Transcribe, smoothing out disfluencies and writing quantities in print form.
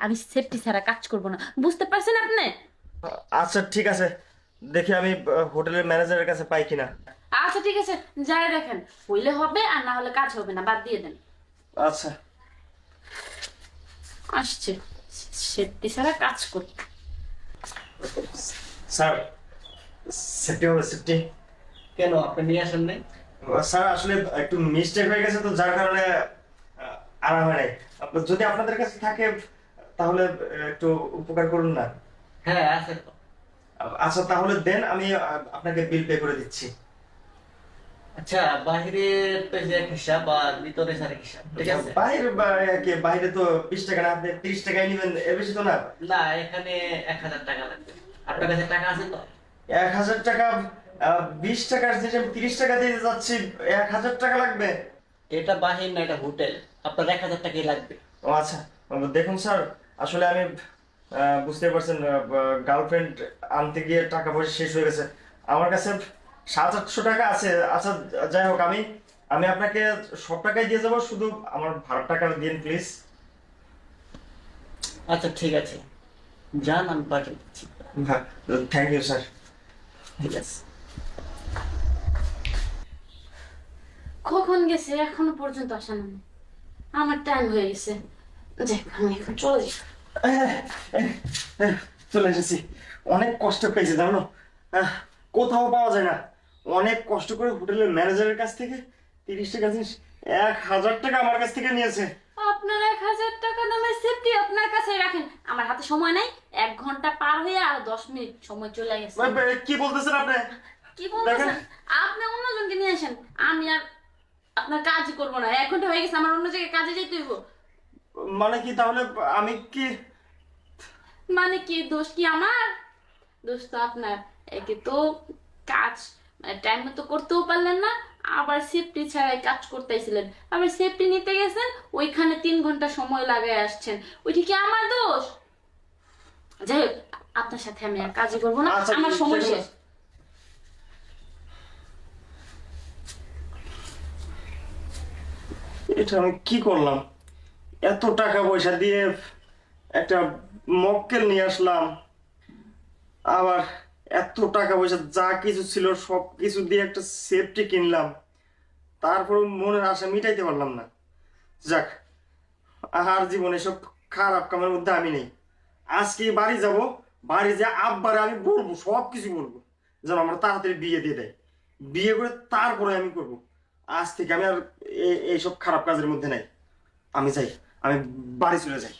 আমি সেফটি ছাড়া কাজ করব না, বুঝতে পারছেন আপনি? আচ্ছা ঠিক আছে, দেখি আমি হোটেলের ম্যানেজারের কাছে পাই কিনা। আচ্ছা ঠিক আছে, যাই দেখেন, হইলে হবে আর না হলে কাজ হবে না, বাদ দিয়ে দেন। আচ্ছা আসছে সেফটি ছাড়া কাজ করতে। স্যার, সেফটি হবে সেফটি। কেন আপনি নিয়ে আসেন নাই? স্যার আসলে একটু মিস্টেক হয়ে গেছে তো, যার কারণে আনা হয় নাই। যদি আপনাদের কাছে থাকে তাহলে একটু উপকার করুন না। হ্যাঁ আছে তো। আচ্ছা তাহলে দেন, আমি আপনাকে বিল পে করে দিচ্ছি। আচ্ছা, বাহিরের তো যে এক হিসাব আর ভিতরে সারে হিসাব, ঠিক আছে? বাইরে বাইরে তো 20 টাকা না, আপনি 30 টাকায় নেবেন, এর বেশি তো না। না, এখানে 1000 টাকা লাগবে। আপনার কাছে টাকা আছে তো? 1000 টাকা? 20 টাকার যেটা 30 টাকা দিয়ে যাচ্ছি, 1000 টাকা লাগবে? এটা বাহির না, এটা হোটেল। আপনার 1000 টাকাই লাগবে। ও আচ্ছা, দেখুন স্যার, আসলে আমি বুঝতে পারছেন, গার্লফ্রেন্ড আনতে গিয়ে টাকা পয়সা শেষ হয়ে গেছে আমার কাছে। 700-800 টাকা আছে। আচ্ছা যাই হোক, আমি আমি আপনাকে সব টাকাই দিয়ে যাবো, শুধু আমার ভাড়ার টাকা দিন প্লিজ। আচ্ছা ঠিক আছে, যান, আমি পাঠিয়ে দিচ্ছি। Thank you sir. ঠিক আছে। কখন গেছে এখনো পর্যন্ত আসা না, আমার টাইম হয়ে গেছে। যাই, আমি এখন চলে যাই। চলে এসেছি। অনেক কষ্ট পেয়েছি জানো, কোথাও পাওয়া যায় না। অনেক কষ্ট করে হোটেলের ম্যানেজারের কাছ থেকে 30 টাকা জিনিস 1000 টাকা আমার কাছ থেকে নিয়েছে। আপনার 1000 টাকা দামের সেফটি আপনার কাছে রাখেন, আমার হাতে সময় নাই। 1 ঘন্টা পার হয়ে আর 10 মিনিট সময় চলে গেছে। কি বলতেছেন আপনি? কি বলতেছেন? দেখেন। আপনি অন্যজনকে নিয়ে আসেন, আমি আর আপনার কাজই করবো না। 1 ঘন্টা হয়ে গেছে, আমার অন্য জায়গায় কাজে যেতে হইব। মানে কি তাহলে? আমি কি? মানে কি, দোষ কি আমার? দোষ তো আপনার। একে তো কাজ টাইম মতো করতেও পারলেন না, আবার সেফটি ছাড়াই কাজ করতেছিলেন, আবার সেফটি নিতে গেছেন, ওইখানে 3 ঘন্টা সময় লাগায় আসছেন। ওইটি কি আমার দোষ? যাই হোক, আপনার সাথে আমি আর কাজই করবো না, আচ্ছা, আমার সময় শেষ। এটা আমি কি করলাম? এত টাকা পয়সা দিয়ে একটা মক্কেল নিয়ে আসলাম, আবার এত টাকা পয়সা যা কিছু ছিল সব কিছু দিয়ে একটা সেফটি কিনলাম, তারপর মনের আশা মিটাইতে পারলাম না। যাক, আর জীবনে সব খারাপ কামের মধ্যে আমি নেই। আজকে বাড়ি যাব, বাড়ি যে আব্বারে আমি বলবো, সব কিছু বলবো, যেন আমার তাড়াতাড়ি বিয়ে দিয়ে দেয়। বিয়ে করে তারপরে আমি করব। আজ থেকে আমি আর এইসব খারাপ কাজের মধ্যে নাই। আমি যাই, আমি বাড়ি চলে যাই।